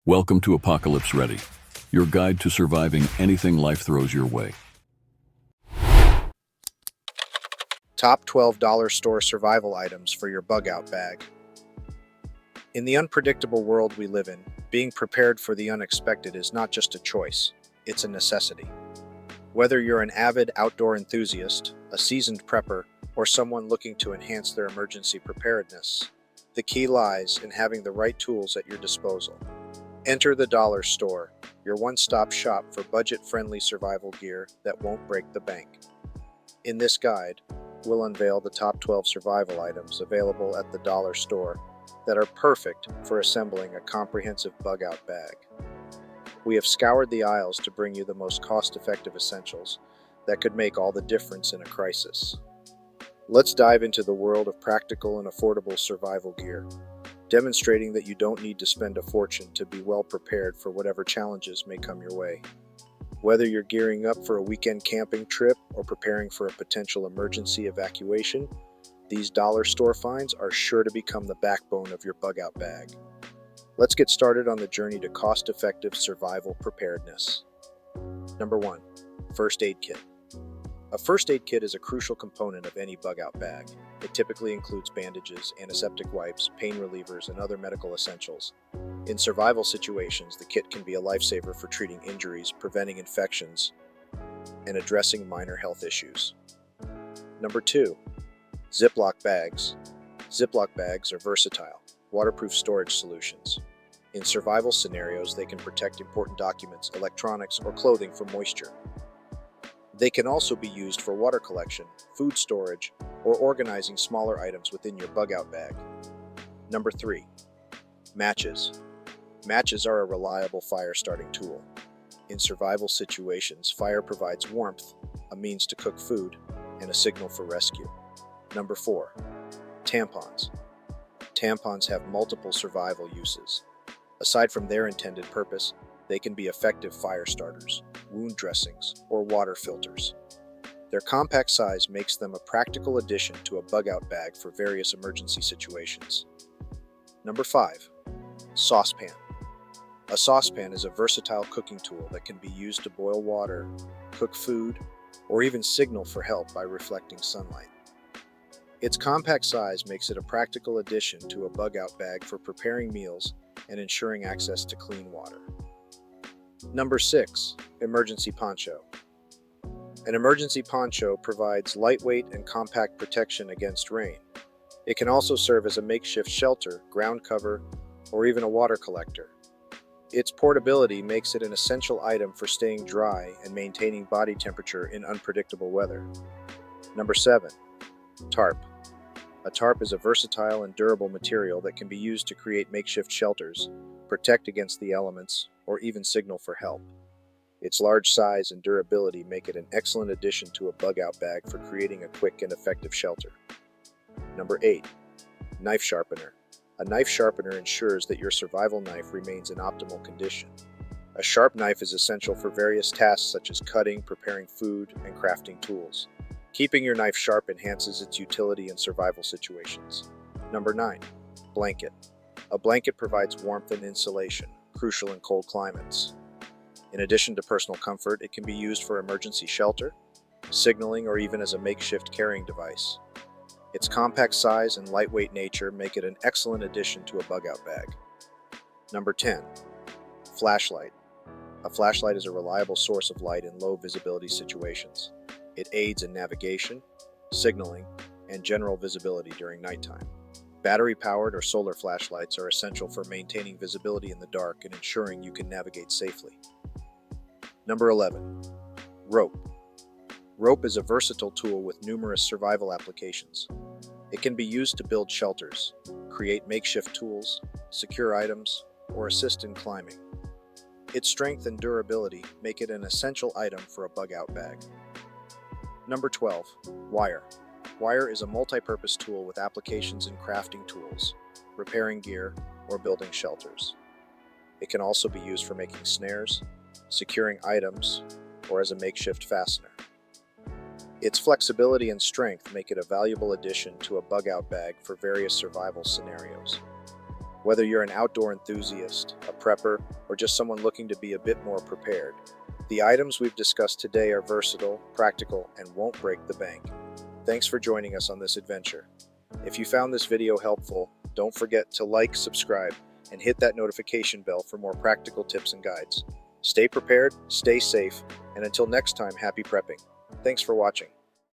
Welcome to Apocalypse Ready, your guide to surviving anything life throws your way. Top 12 dollar store survival items for your bug out bag. In the unpredictable world we live in, being prepared for the unexpected is not just a choice, it's a necessity. Whether you're an avid outdoor enthusiast, a seasoned prepper, or someone looking to enhance their emergency preparedness, the key lies in having the right tools at your disposal. Enter the Dollar Store, your one-stop shop for budget-friendly survival gear that won't break the bank. In this guide, we'll unveil the top 12 survival items available at the Dollar Store that are perfect for assembling a comprehensive bug-out bag. We have scoured the aisles to bring you the most cost-effective essentials that could make all the difference in a crisis. Let's dive into the world of practical and affordable survival gear, demonstrating that you don't need to spend a fortune to be well prepared for whatever challenges may come your way. Whether you're gearing up for a weekend camping trip or preparing for a potential emergency evacuation, these dollar store finds are sure to become the backbone of your bug-out bag. Let's get started on the journey to cost-effective survival preparedness. Number 1. First aid kit. A first aid kit is a crucial component of any bug-out bag. It typically includes bandages, antiseptic wipes, pain relievers, and other medical essentials. In survival situations, the kit can be a lifesaver for treating injuries, preventing infections, and addressing minor health issues. Number 2. Ziploc bags. Ziploc bags are versatile, waterproof storage solutions. In survival scenarios, they can protect important documents, electronics, or clothing from moisture. They can also be used for water collection, food storage, or organizing smaller items within your bug-out bag. Number 3. Matches. Matches are a reliable fire-starting tool. In survival situations, fire provides warmth, a means to cook food, and a signal for rescue. Number 4. Tampons. Tampons have multiple survival uses. Aside from their intended purpose, they can be effective fire starters, wound dressings, or water filters. Their compact size makes them a practical addition to a bug-out bag for various emergency situations. Number 5. Saucepan. A saucepan is a versatile cooking tool that can be used to boil water, cook food, or even signal for help by reflecting sunlight. Its compact size makes it a practical addition to a bug-out bag for preparing meals and ensuring access to clean water. Number 6. Emergency poncho. An emergency poncho provides lightweight and compact protection against rain. It can also serve as a makeshift shelter, ground cover, or even a water collector. Its portability makes it an essential item for staying dry and maintaining body temperature in unpredictable weather. Number 7. Tarp. A tarp is a versatile and durable material that can be used to create makeshift shelters, protect against the elements, or even signal for help. Its large size and durability make it an excellent addition to a bug-out bag for creating a quick and effective shelter. Number 8. Knife sharpener. A knife sharpener ensures that your survival knife remains in optimal condition. A sharp knife is essential for various tasks such as cutting, preparing food, and crafting tools. Keeping your knife sharp enhances its utility in survival situations. Number 9. Blanket. A blanket provides warmth and insulation, crucial in cold climates. In addition to personal comfort, it can be used for emergency shelter, signaling, or even as a makeshift carrying device. Its compact size and lightweight nature make it an excellent addition to a bug-out bag. Number 10. Flashlight. A flashlight is a reliable source of light in low visibility situations. It aids in navigation, signaling, and general visibility during nighttime. Battery-powered or solar flashlights are essential for maintaining visibility in the dark and ensuring you can navigate safely. Number 11. Rope. Rope is a versatile tool with numerous survival applications. It can be used to build shelters, create makeshift tools, secure items, or assist in climbing. Its strength and durability make it an essential item for a bug-out bag. Number 12. Wire. Wire is a multi-purpose tool with applications in crafting tools, repairing gear, or building shelters. It can also be used for making snares, securing items, or as a makeshift fastener. Its flexibility and strength make it a valuable addition to a bug-out bag for various survival scenarios. Whether you're an outdoor enthusiast, a prepper, or just someone looking to be a bit more prepared, the items we've discussed today are versatile, practical, and won't break the bank. Thanks for joining us on this adventure. If you found this video helpful, don't forget to like, subscribe, and hit that notification bell for more practical tips and guides. Stay prepared, stay safe, and until next time, happy prepping. Thanks for watching.